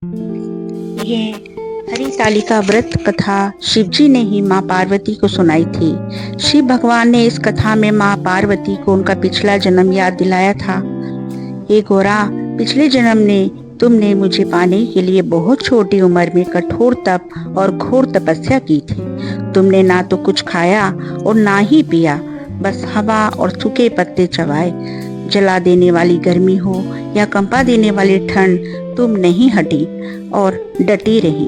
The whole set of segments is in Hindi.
ये हरितालिका व्रत कथा शिवजी ने ही माँ पार्वती को सुनाई थी। शिव भगवान ने इस कथा में माँ पार्वती को उनका पिछला जन्म याद दिलाया था। हे गोरा, पिछले जन्म ने तुमने मुझे पाने के लिए बहुत छोटी उम्र में कठोर तप और घोर तपस्या की थी। तुमने ना तो कुछ खाया और ना ही पिया, बस हवा और सूखे पत्ते चबाए। जला देने वाली गर्मी हो या कंपा देने वाली ठंड, तुम नहीं हटी और डटी रही।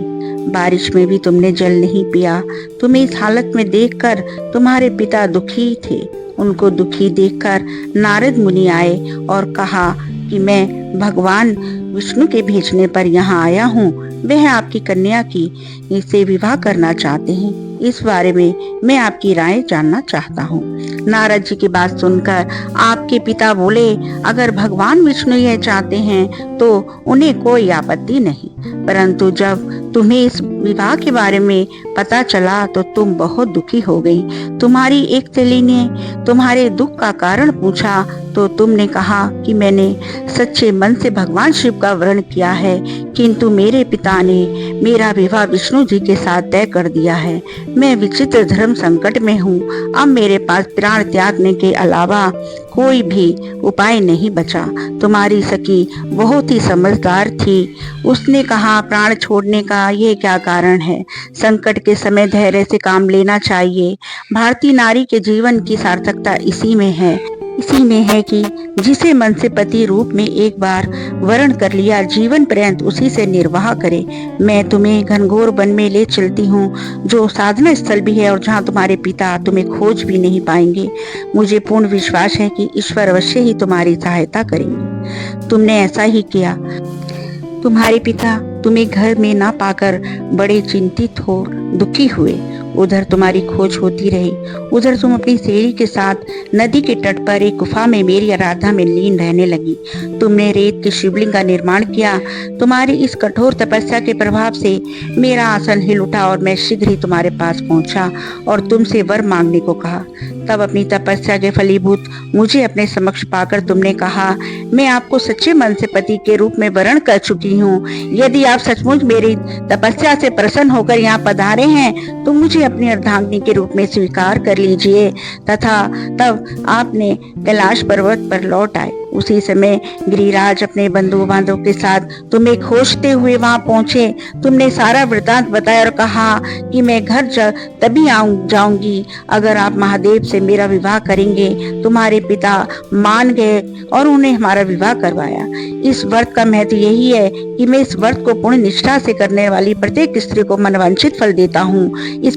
बारिश में भी तुमने जल नहीं पिया। तुम्हें इस हालत में देखकर तुम्हारे पिता दुखी थे। उनको दुखी देखकर नारद मुनि आए और कहा कि मैं भगवान विष्णु के भेजने पर यहाँ आया हूँ। वह आपकी कन्या की से विवाह करना चाहते हैं। इस बारे में मैं आपकी राय जानना चाहता हूँ। नारद जी की बात सुनकर आपके पिता बोले, अगर भगवान विष्णु यह चाहते हैं तो उन्हें कोई आपत्ति नहीं, परंतु जब तुम्हें इस विवाह के बारे में पता चला तो तुम बहुत दुखी हो गई। तुम्हारी एक सहेली ने तुम्हारे दुख का कारण पूछा तो तुमने कहा कि मैंने सच्चे मन से भगवान शिव का वर्ण किया है, किंतु मेरे पिता ने मेरा विवाह विष्णु जी के साथ तय कर दिया है। मैं विचित्र धर्म संकट में हूँ। अब मेरे पास प्राण त्यागने के अलावा कोई भी उपाय नहीं बचा। तुम्हारी सखी बहुत ही समझदार थी। उसने कहा, प्राण छोड़ने का ये क्या कारण है? संकट के समय धैर्य से काम लेना चाहिए। भारतीय नारी के जीवन की सार्थकता इसी में है कि जिसे मन से पति रूप में एक बार वर्ण कर लिया, जीवन पर्यंत उसी से निर्वाह करे। मैं तुम्हें घनघोर वन में ले चलती हूँ, जो साधना स्थल भी है और जहाँ तुम्हारे पिता तुम्हें खोज भी नहीं पाएंगे। मुझे पूर्ण विश्वास है कि ईश्वर अवश्य ही तुम्हारी सहायता करेंगे। तुमने ऐसा ही किया। तुम्हारे पिता तुम्हें घर में ना पाकर बड़े चिंतित हो दुखी हुए। उधर तुम्हारी खोज होती रही। उधर तुम अपनी सहेली के साथ नदी के तट पर एक गुफा में मेरी आराधना में लीन रहने लगी। तुमने रेत के शिवलिंग का निर्माण किया। तुम्हारी इस कठोर तपस्या के प्रभाव से मेरा आसन हिल उठा और मैं शीघ्र ही तुम्हारे पास पहुंचा और तुमसे वर मांगने को कहा। तब अपनी तपस्या के फलीभूत मुझे अपने समक्ष पाकर तुमने कहा, मैं आपको सच्चे मन से पति के रूप में वर्ण कर चुकी हूँ। यदि आप सचमुच मेरी तपस्या से प्रसन्न होकर यहाँ पधारे हैं तो मुझे अपनी अर्धांगिनी के रूप में स्वीकार कर लीजिए। तथा तब आपने कैलाश पर्वत पर लौट आए। उसी समय गिरिराज अपने बंधु बांधवों के साथ तुम्हें खोजते हुए वहां पहुंचे। तुमने सारा वृतांत बताया और कहा कि मैं घर तभी जाऊंगी अगर आप महादेव से मेरा विवाह करेंगे। तुम्हारे पिता मान गए और उन्हें हमारा विवाह करवाया। इस व्रत का महत्व यही है कि मैं इस व्रत को पूर्ण निष्ठा से करने वाली प्रत्येक स्त्री को मनवांछित फल देता हूँ। इस